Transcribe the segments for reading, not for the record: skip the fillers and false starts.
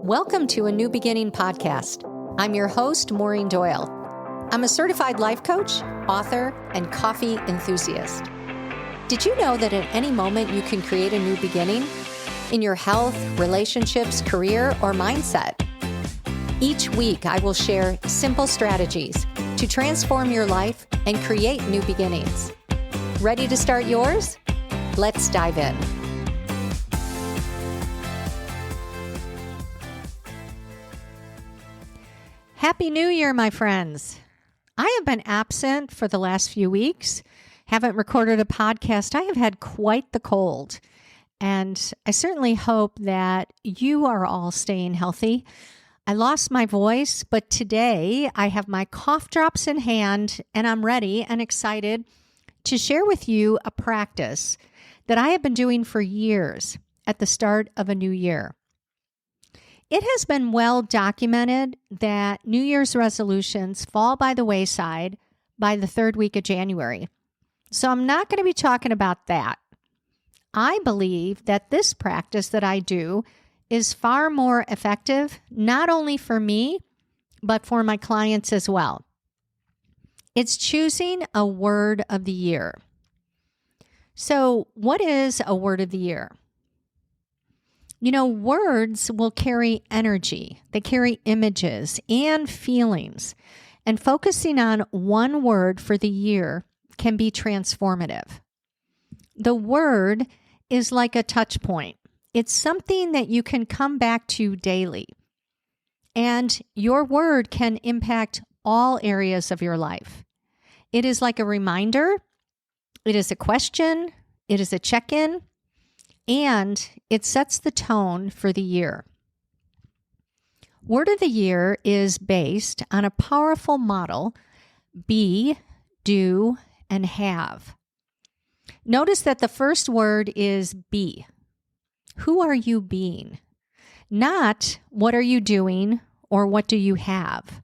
Welcome to a New Beginning podcast. I'm your host, Maureen Doyle. I'm a certified life coach, author, and coffee enthusiast. Did you know that at any moment you can create a new beginning in your health, relationships, career, or mindset? Each week, I will share simple strategies to transform your life and create new beginnings. Ready to start yours? Let's dive in. Happy New Year, my friends. I have been absent for the last few weeks, haven't recorded a podcast. I have had quite the cold, and I certainly hope that you are all staying healthy. I lost my voice, but today I have my cough drops in hand, and I'm ready and excited to share with you a practice that I have been doing for years at the start of a new year. It has been well documented that New Year's resolutions fall by the wayside by the third week of January. So I'm not going to be talking about that. I believe that this practice that I do is far more effective, not only for me, but for my clients as well. It's choosing a word of the year. So what is a word of the year? You know, words will carry energy. They carry images and feelings. And focusing on one word for the year can be transformative. The word is like a touch point. It's something that you can come back to daily. And your word can impact all areas of your life. It is like a reminder. It is a question. It is a check-in. And it sets the tone for the year. Word of the year is based on a powerful model: be, do, and have. Notice that the first word is be. Who are you being? Not what are you doing or what do you have,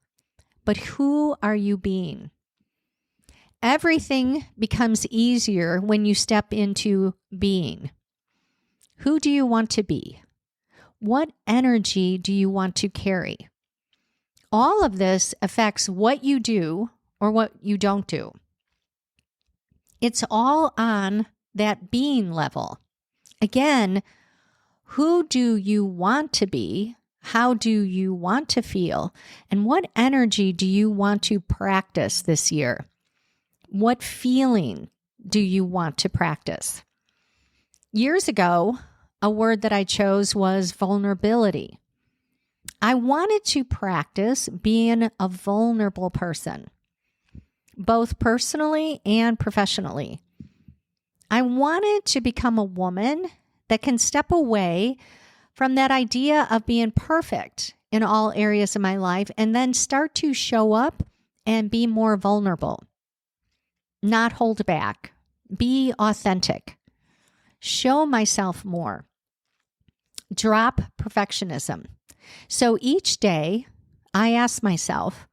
but who are you being? Everything becomes easier when you step into being. Who do you want to be? What energy do you want to carry? All of this affects what you do or what you don't do. It's all on that being level. Again, who do you want to be? How do you want to feel? And what energy do you want to practice this year? What feeling do you want to practice? Years ago, a word that I chose was vulnerability. I wanted to practice being a vulnerable person, both personally and professionally. I wanted to become a woman that can step away from that idea of being perfect in all areas of my life and then start to show up and be more vulnerable. Not hold back. Be authentic. Show myself more. Drop perfectionism. So each day, I ask myself,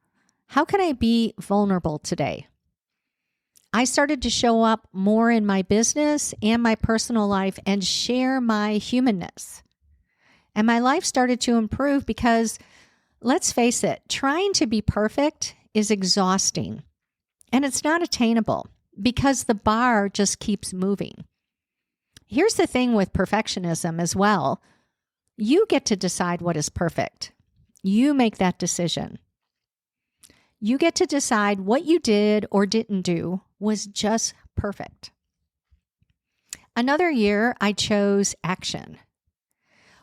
how can I be vulnerable today? I started to show up more in my business and my personal life and share my humanness. And my life started to improve because, let's face it, trying to be perfect is exhausting. And it's not attainable because the bar just keeps moving. Here's the thing with perfectionism as well. You get to decide what is perfect. You make that decision. You get to decide what you did or didn't do was just perfect. Another year, I chose action.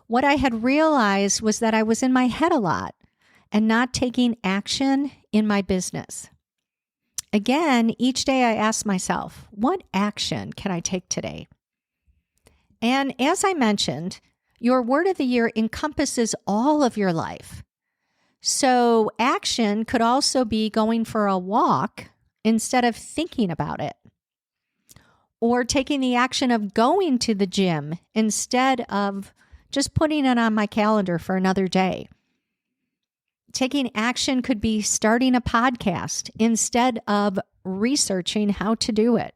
What I had realized was that I was in my head a lot and not taking action in my business. Again, each day I ask myself, what action can I take today? And as I mentioned, your word of the year encompasses all of your life. So action could also be going for a walk instead of thinking about it, or taking the action of going to the gym instead of just putting it on my calendar for another day. Taking action could be starting a podcast instead of researching how to do it.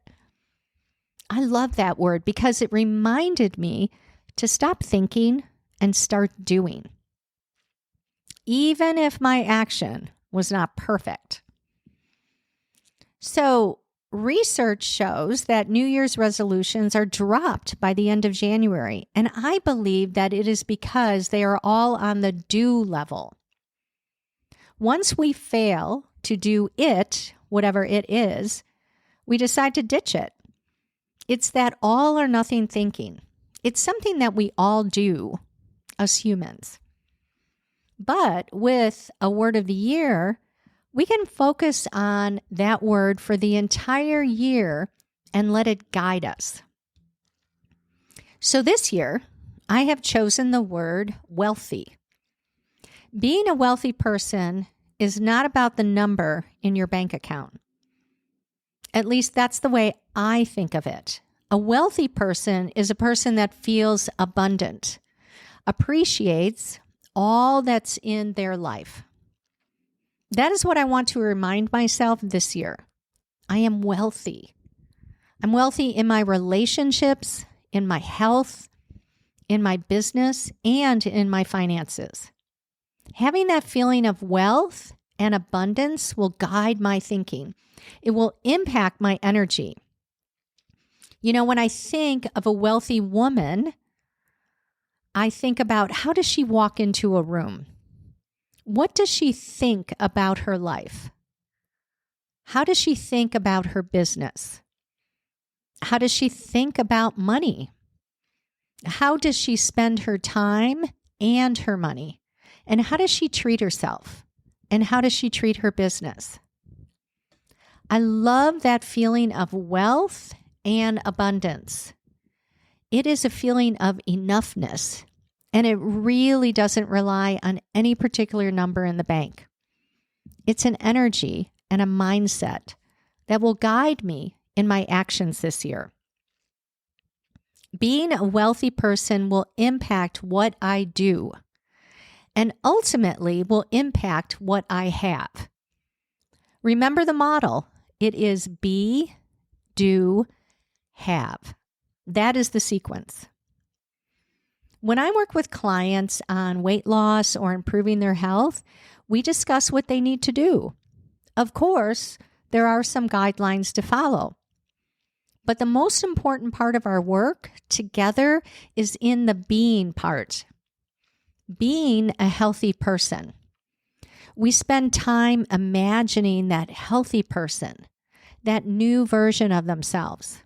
I love that word because it reminded me to stop thinking and start doing. even if my action was not perfect. So, research shows that New Year's resolutions are dropped by the end of January, and I believe that it is because they are all on the do level. Once we fail to do it, whatever it is, we decide to ditch it. It's that all or nothing thinking. It's something that we all do, us humans. But with a word of the year, we can focus on that word for the entire year and let it guide us. So this year, I have chosen the word wealthy. Being a wealthy person is not about the number in your bank account. At least that's the way I think of it. A wealthy person is a person that feels abundant, appreciates all that's in their life. That is what I want to remind myself this year. I am wealthy. I'm wealthy in my relationships, in my health, in my business, and in my finances. Having that feeling of wealth and abundance will guide my thinking. It will impact my energy. You know, when I think of a wealthy woman, I think about how does she walk into a room? What does she think about her life? How does she think about her business? How does she think about money? How does she spend her time and her money? And how does she treat herself? And how does she treat her business? I love that feeling of wealth and abundance. It is a feeling of enoughness, and it really doesn't rely on any particular number in the bank. It's an energy and a mindset that will guide me in my actions this year. Being a wealthy person will impact what I do and ultimately will impact what I have. Remember the model. It is be, do, have. That is the sequence. When I work with clients on weight loss or improving their health, we discuss what they need to do. Of course, there are some guidelines to follow. But the most important part of our work together is in the being part. Being a healthy person. We spend time imagining that healthy person, that new version of themselves.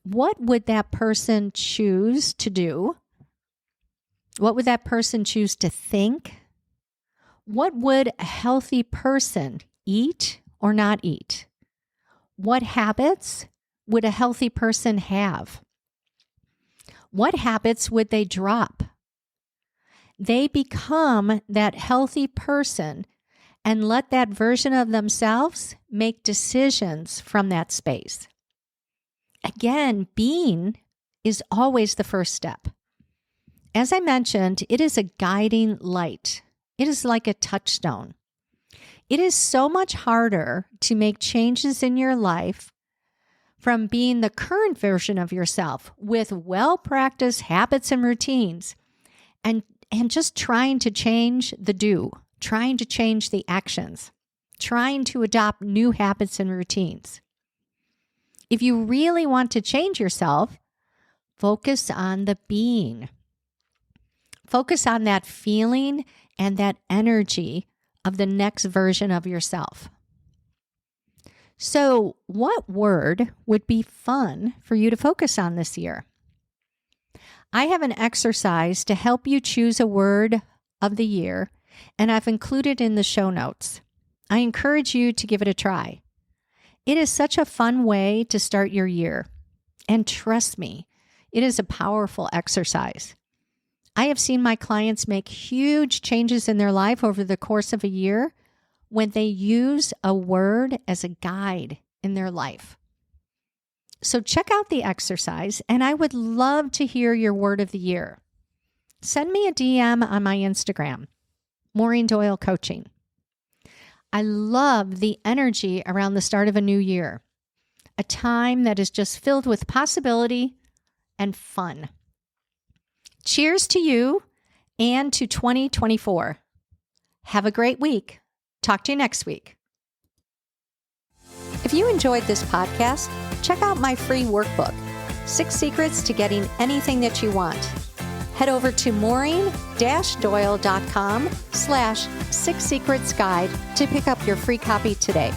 What would that person choose to do? What would that person choose to think? What would a healthy person eat or not eat? What habits would a healthy person have? What habits would they drop? They become that healthy person and let that version of themselves make decisions from that space. Again, being is always the first step. As I mentioned, it is a guiding light. It is like a touchstone. It is so much harder to make changes in your life from being the current version of yourself with well-practiced habits and routines and just trying to change the do, trying to change the actions, trying to adopt new habits and routines. If you really want to change yourself, focus on the being. Focus on that feeling and that energy of the next version of yourself. So, what word would be fun for you to focus on this year? I have an exercise to help you choose a word of the year, and I've included in the show notes. I encourage you to give it a try. It is such a fun way to start your year. And trust me, it is a powerful exercise. I have seen my clients make huge changes in their life over the course of a year when they use a word as a guide in their life. So check out the exercise, and I would love to hear your word of the year. Send me a DM on my Instagram, Maureen Doyle Coaching. I love the energy around the start of a new year, a time that is just filled with possibility and fun. Cheers to you and to 2024. Have a great week. Talk to you next week. If you enjoyed this podcast, check out my free workbook, 6 Secrets to Getting Anything That You Want. Head over to maureen-doyle.com/6secretsguide to pick up your free copy today.